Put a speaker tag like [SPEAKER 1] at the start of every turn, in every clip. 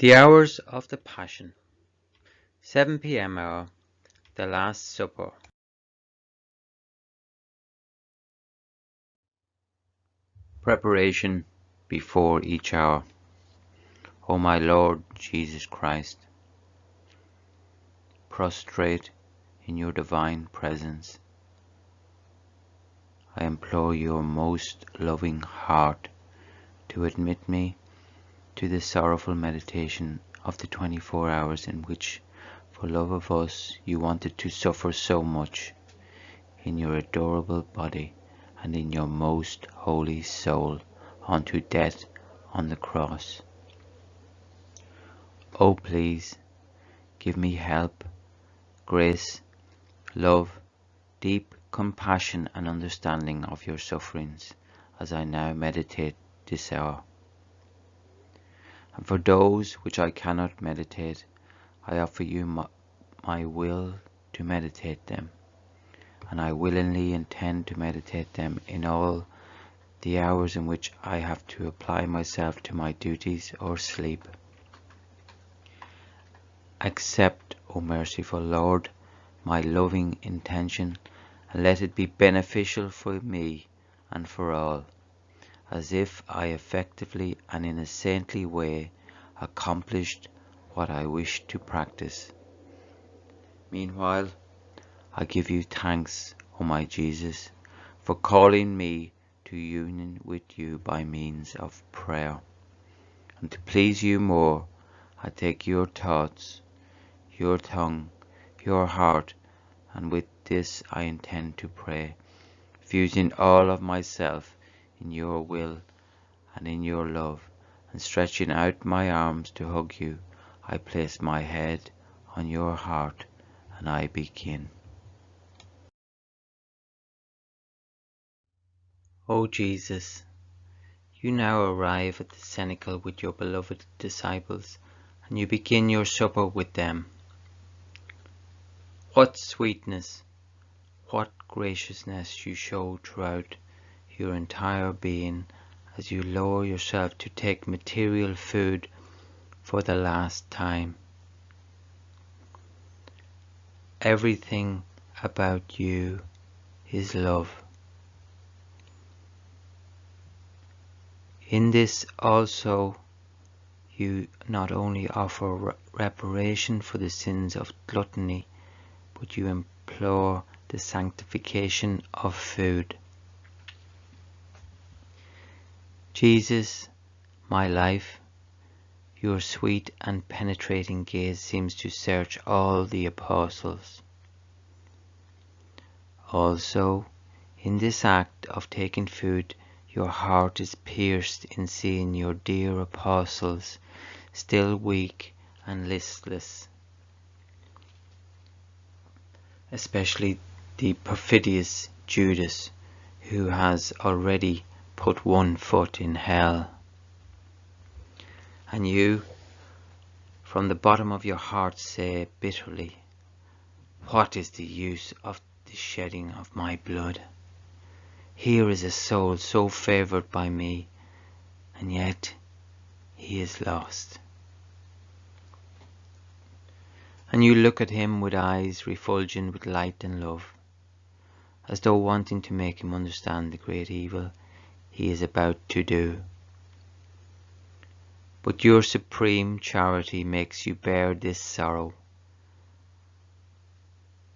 [SPEAKER 1] The hours of the Passion. 7 p.m. hour. The Last Supper. Preparation before each hour. O my Lord Jesus Christ, prostrate in your divine presence, I implore your most loving heart to admit me to the sorrowful meditation of the 24 hours in which, for love of us, you wanted to suffer so much in your adorable body and in your most holy soul unto death on the cross. Oh, please give me help, grace, love, deep compassion and understanding of your sufferings as I now meditate this hour. And for those which I cannot meditate, I offer you my will to meditate them, and I willingly intend to meditate them in all the hours in which I have to apply myself to my duties or sleep. Accept, O merciful Lord, my loving intention, and let it be beneficial for me and for all, as if I effectively and in a saintly way accomplished what I wish to practice. Meanwhile, I give you thanks, O my Jesus, for calling me to union with you by means of prayer. And to please you more, I take your thoughts, your tongue, your heart, and with this I intend to pray, fusing all of myself in your will and in your love, and stretching out my arms to hug you, I place my head on your heart, and I begin. O Jesus, you now arrive at the cenacle with your beloved disciples, and you begin your supper with them. What sweetness, what graciousness you show throughout your entire being as you lower yourself to take material food for the last time. Everything about you is love. In this also you not only offer reparation for the sins of gluttony, but you implore the sanctification of food. Jesus, my life, your sweet and penetrating gaze seems to search all the apostles. Also, in this act of taking food, your heart is pierced in seeing your dear apostles still weak and listless, especially the perfidious Judas, who has already put one foot in hell. And you, from the bottom of your heart, say bitterly, "What is the use of the shedding of my blood? Here is a soul so favored by me, and yet he is lost." And you look at him with eyes refulgent with light and love, as though wanting to make him understand the great evil he is about to do. But your supreme charity makes you bear this sorrow,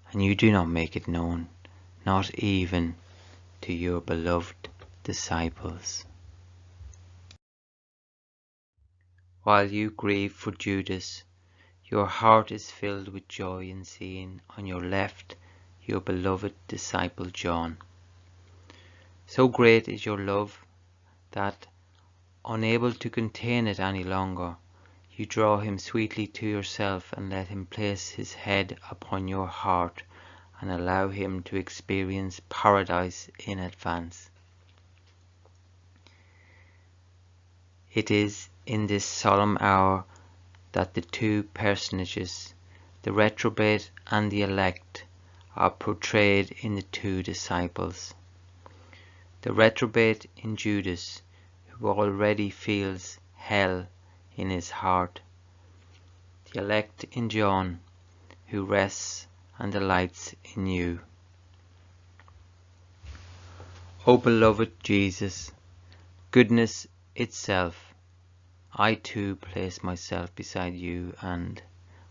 [SPEAKER 1] and you do not make it known, not even to your beloved disciples. While you grieve for Judas, your heart is filled with joy in seeing on your left your beloved disciple John. So great is your love that, unable to contain it any longer, you draw him sweetly to yourself and let him place his head upon your heart and allow him to experience paradise in advance. It is in this solemn hour that the two personages, the reprobate and the elect, are portrayed in the two disciples. The reprobate in Judas, who already feels hell in his heart, the elect in John, who rests and delights in you. O beloved Jesus, goodness itself, I too place myself beside you, and,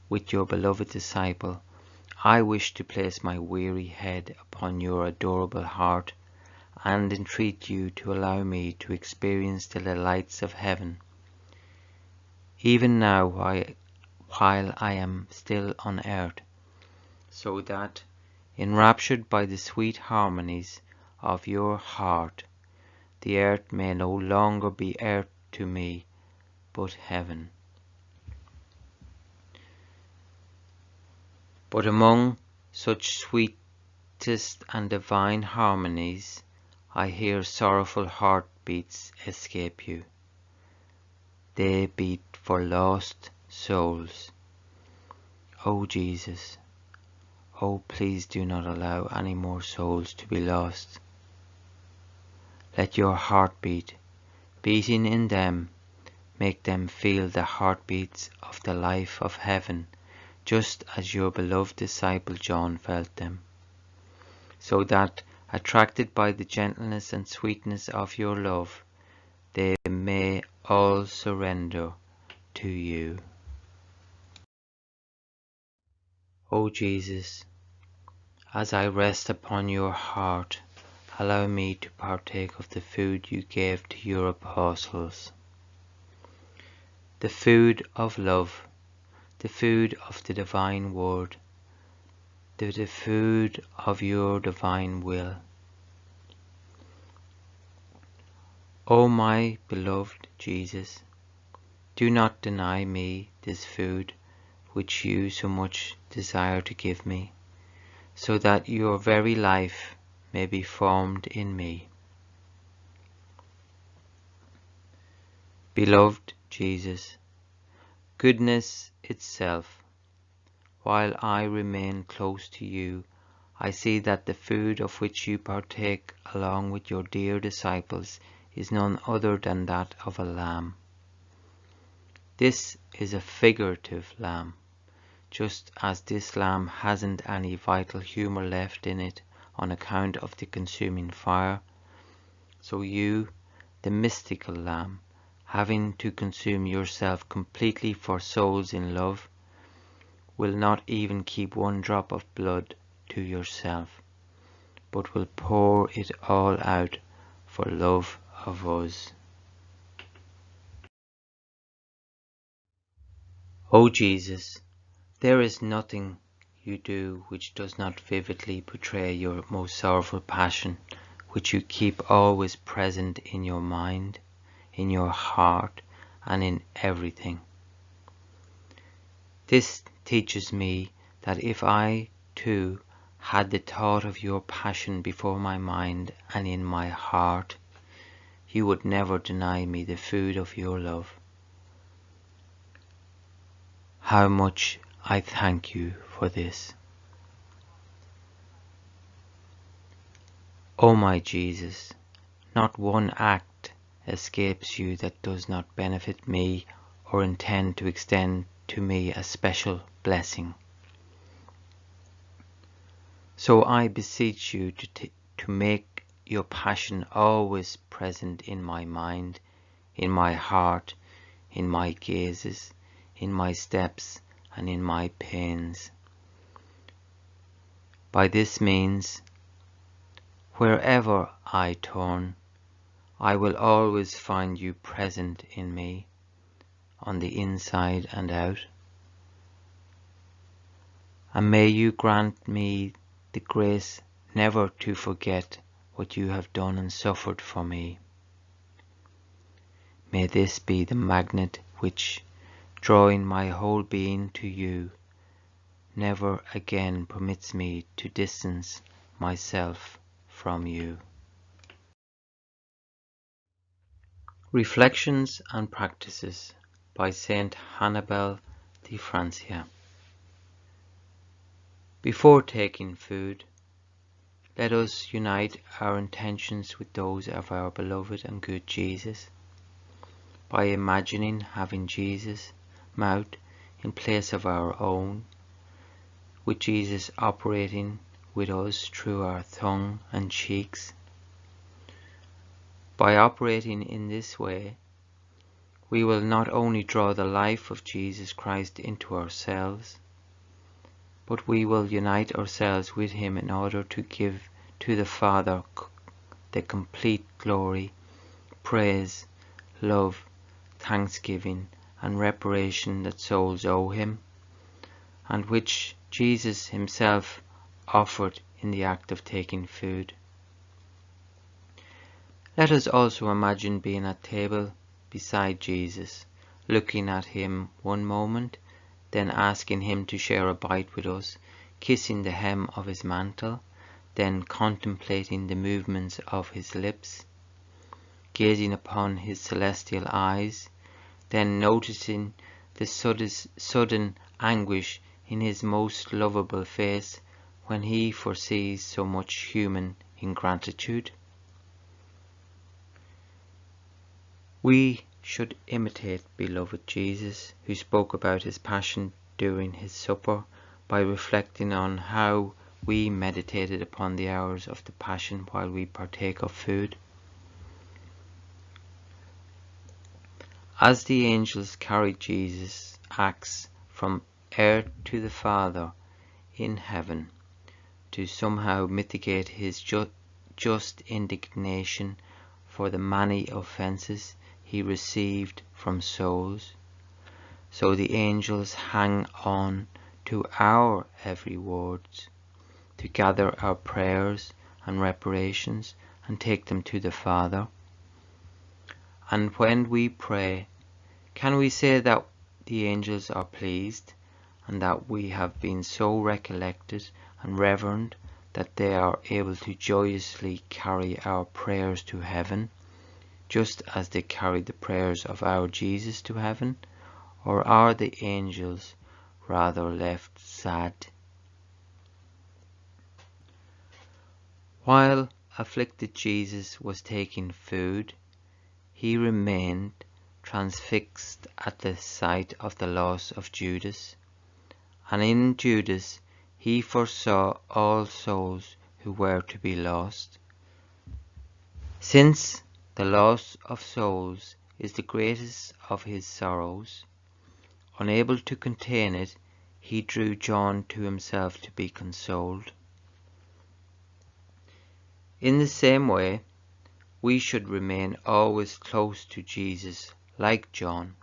[SPEAKER 1] with your beloved disciple, I wish to place my weary head upon your adorable heart, and entreat you to allow me to experience the delights of heaven, even now while I am still on earth, so that, enraptured by the sweet harmonies of your heart, the earth may no longer be earth to me, but heaven. But among such sweetest and divine harmonies, I hear sorrowful heartbeats escape you. They beat for lost souls. O Jesus, oh, please do not allow any more souls to be lost. Let your heartbeat, beating in them, make them feel the heartbeats of the life of heaven, just as your beloved disciple John felt them, so that, attracted by the gentleness and sweetness of your love, they may all surrender to you. O Jesus, as I rest upon your heart, allow me to partake of the food you gave to your apostles, the food of love, the food of the divine word, the food of your divine will. O my beloved Jesus, do not deny me this food which you so much desire to give me, so that your very life may be formed in me. Beloved Jesus, goodness itself, while I remain close to you, I see that the food of which you partake along with your dear disciples is none other than that of a lamb. This is a figurative lamb, just as this lamb hasn't any vital humour left in it on account of the consuming fire, so you, the mystical lamb, having to consume yourself completely for souls in love, will not even keep one drop of blood to yourself, but will pour it all out for love of us. O Jesus, there is nothing you do which does not vividly portray your most sorrowful passion, which you keep always present in your mind, in your heart, and in everything. This teaches me that if I, too, had the thought of your passion before my mind and in my heart, you would never deny me the food of your love. How much I thank you for this. O my Jesus, not one act escapes you that does not benefit me or intend to extend to me a special blessing. So I beseech you to make your passion always present in my mind, in my heart, in my gazes, in my steps, and in my pains. By this means, wherever I turn, I will always find you present in me, on the inside and out. And may you grant me the grace never to forget what you have done and suffered for me. May this be the magnet which, drawing my whole being to you, never again permits me to distance myself from you. Reflections and Practices by Saint Hannibal de Francia. Before taking food, let us unite our intentions with those of our beloved and good Jesus, by imagining having Jesus' mouth in place of our own, with Jesus operating with us through our tongue and cheeks. By operating in this way, we will not only draw the life of Jesus Christ into ourselves, but we will unite ourselves with him in order to give to the Father the complete glory, praise, love, thanksgiving, and reparation that souls owe him, and which Jesus himself offered in the act of taking food. Let us also imagine being at table beside Jesus, looking at him one moment, then asking him to share a bite with us, kissing the hem of his mantle, then contemplating the movements of his lips, gazing upon his celestial eyes, then noticing the sudden anguish in his most lovable face when he foresees so much human ingratitude. We should imitate beloved Jesus, who spoke about his passion during his supper, by reflecting on how we meditated upon the hours of the passion while we partake of food. As the angels carried Jesus' acts from earth to the Father in heaven to somehow mitigate his just indignation for the many offences he received from souls, so the angels hang on to our every words to gather our prayers and reparations and take them to the Father. And when we pray, can we say that the angels are pleased, and that we have been so recollected and reverend that they are able to joyously carry our prayers to heaven, just as they carried the prayers of our Jesus to heaven? Or are the angels rather left sad? While afflicted Jesus was taking food, he remained transfixed at the sight of the loss of Judas, and in Judas he foresaw all souls who were to be lost. Since the loss of souls is the greatest of his sorrows, unable to contain it, he drew John to himself to be consoled. In the same way, we should remain always close to Jesus, like John,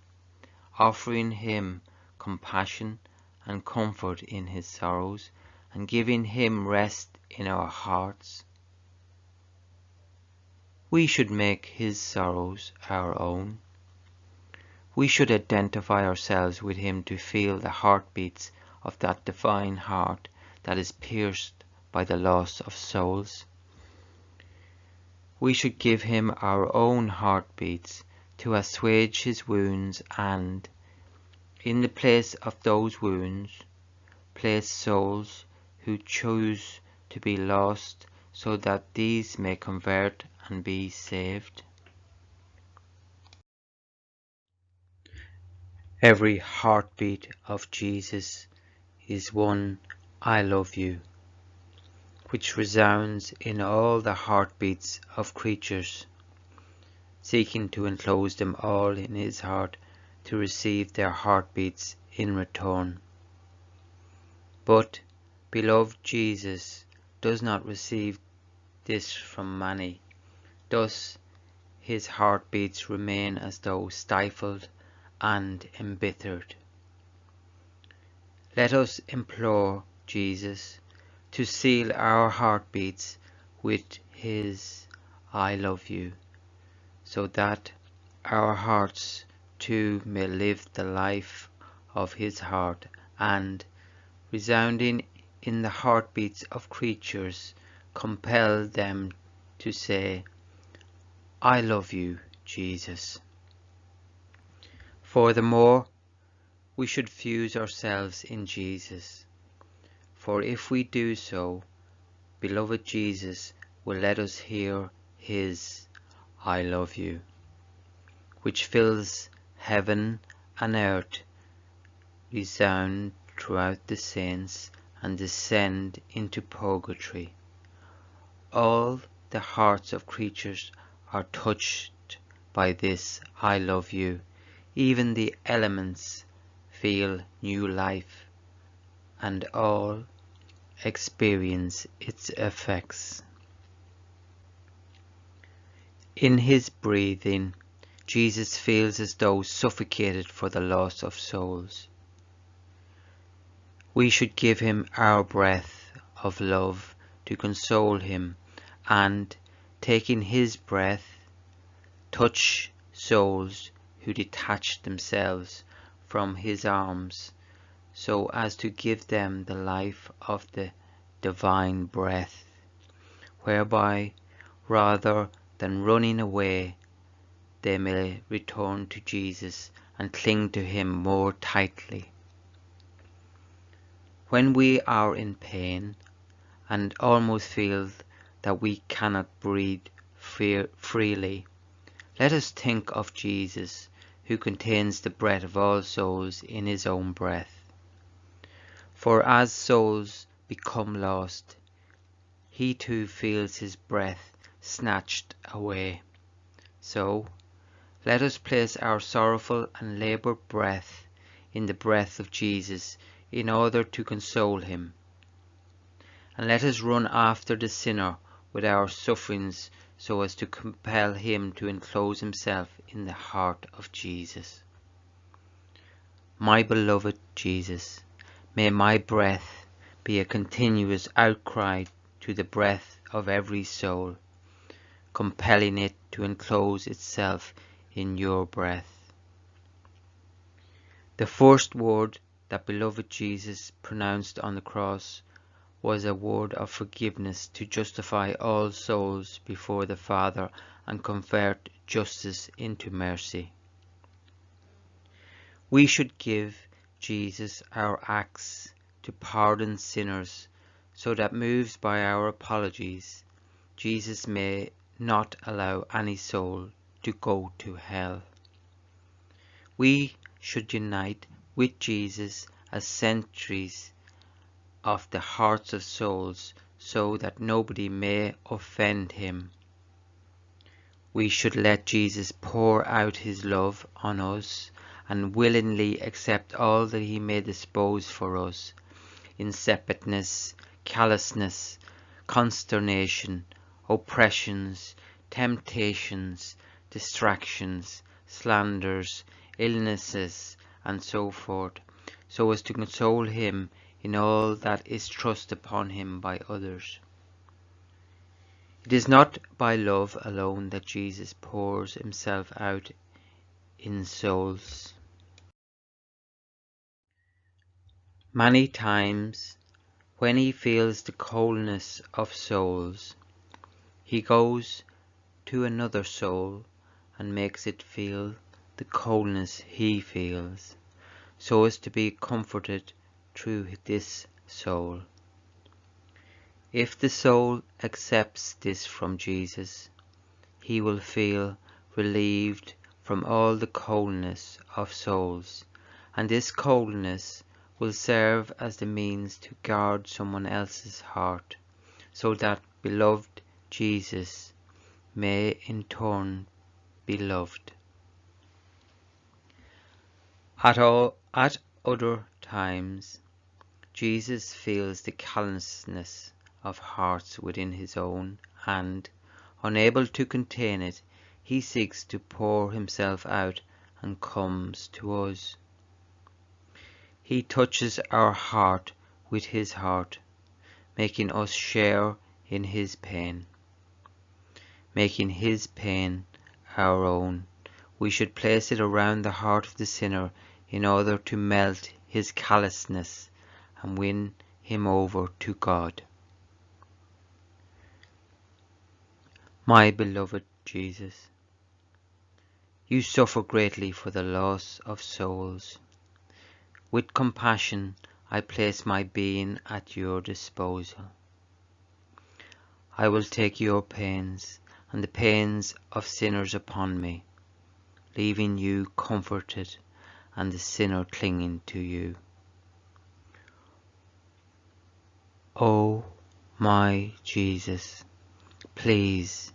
[SPEAKER 1] offering him compassion and comfort in his sorrows, and giving him rest in our hearts. We should make his sorrows our own. We should identify ourselves with him to feel the heartbeats of that divine heart that is pierced by the loss of souls. We should give him our own heartbeats to assuage his wounds and, in the place of those wounds, place souls who choose to be lost so that these may convert and be saved. Every heartbeat of Jesus is one "I love you," which resounds in all the heartbeats of creatures, seeking to enclose them all in his heart to receive their heartbeats in return. But beloved Jesus does not receive this from many. Thus his heartbeats remain as though stifled and embittered. Let us implore Jesus to seal our heartbeats with his "I love you," so that our hearts too may live the life of his heart, and, resounding in the heartbeats of creatures, compel them to say, "I love you, Jesus." Furthermore, we should fuse ourselves in Jesus, for if we do so, beloved Jesus will let us hear his "I love you," which fills heaven and earth resound throughout the saints and descend into purgatory. All the hearts of creatures are touched by this I love you. Even the elements feel new life, and all experience its effects. In his breathing, Jesus feels as though suffocated for the loss of souls. We should give him our breath of love to console him, and, taking his breath, touch souls who detach themselves from his arms, so as to give them the life of the divine breath, whereby, rather than running away, they may return to Jesus and cling to him more tightly. When we are in pain and almost feel that we cannot breathe freely, let us think of Jesus, who contains the breath of all souls in his own breath. For as souls become lost, he too feels his breath snatched away. So, let us place our sorrowful and laboured breath in the breath of Jesus in order to console him. And let us run after the sinner with our sufferings so as to compel him to enclose himself in the heart of Jesus. My beloved Jesus, may my breath be a continuous outcry to the breath of every soul, compelling it to enclose itself in your breath. The first word that beloved Jesus pronounced on the cross was a word of forgiveness to justify all souls before the Father and convert justice into mercy. We should give Jesus our acts to pardon sinners, so that, moved by our apologies, Jesus may not allow any soul to go to hell. We should unite with Jesus as sentries of the hearts of souls, so that nobody may offend him. We should let Jesus pour out his love on us and willingly accept all that he may dispose for us in separateness, callousness, consternation, oppressions, temptations, distractions, slanders, illnesses, and so forth, so as to console him in all that is thrust upon him by others. It is not by love alone that Jesus pours himself out in souls. Many times, when he feels the coldness of souls, he goes to another soul and makes it feel the coldness he feels, so as to be comforted through this soul. If the soul accepts this from Jesus, he will feel relieved from all the coldness of souls, and this coldness will serve as the means to guard someone else's heart, so that beloved Jesus may in turn be loved. At other times, Jesus feels the callousness of hearts within his own, and, unable to contain it, he seeks to pour himself out and comes to us. He touches our heart with his heart, making us share in his pain. Making his pain our own, we should place it around the heart of the sinner in order to melt his callousness and win him over to God. My beloved Jesus, you suffer greatly for the loss of souls. With compassion, I place my being at your disposal. I will take your pains and the pains of sinners upon me, leaving you comforted and the sinner clinging to you. O my Jesus, please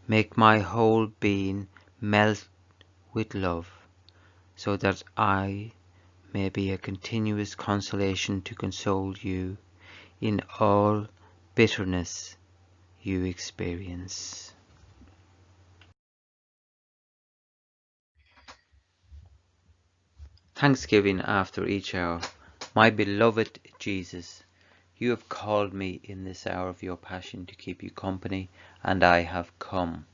[SPEAKER 1] make my whole being melt with love, so that I may be a continuous consolation to console you in all bitterness you experience. Thanksgiving after each hour. My beloved Jesus, you have called me in this hour of your passion to keep you company, and I have come.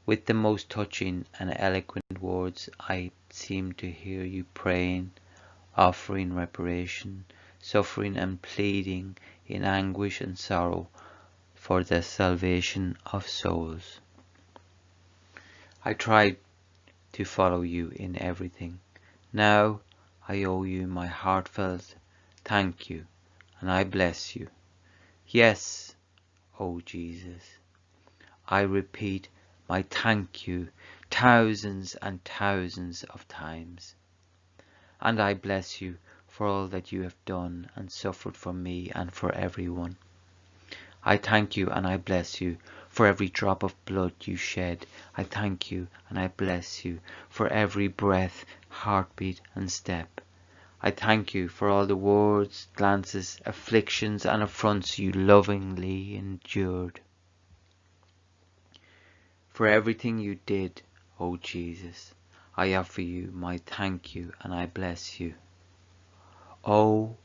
[SPEAKER 1] With the most touching and eloquent words, I seem to hear you praying, offering reparation, suffering and pleading in anguish and sorrow for the salvation of souls. I tried to follow you in everything. Now I owe you my heartfelt thank you, and I bless you. Yes, O Jesus, I repeat my thank you thousands and thousands of times. And I bless you for all that you have done and suffered for me and for everyone. I thank you and I bless you for every drop of blood you shed. I thank you and I bless you for every breath, heartbeat and step. I thank you for all the words, glances, afflictions and affronts you lovingly endured. For everything you did, O Jesus, I offer you my thank you and I bless you. O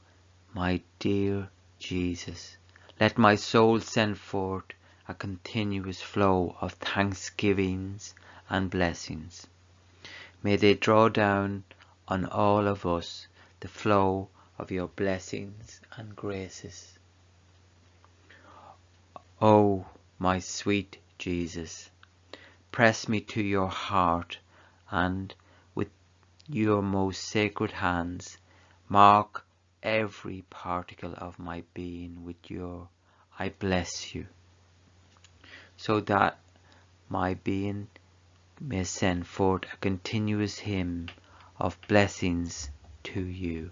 [SPEAKER 1] my dear Jesus, let my soul send forth a continuous flow of thanksgivings and blessings. May they draw down on all of us the flow of your blessings and graces. O my sweet Jesus, press me to your heart and with your most sacred hands mark every particle of my being with your I bless you, so that my being may send forth a continuous hymn of blessings to you.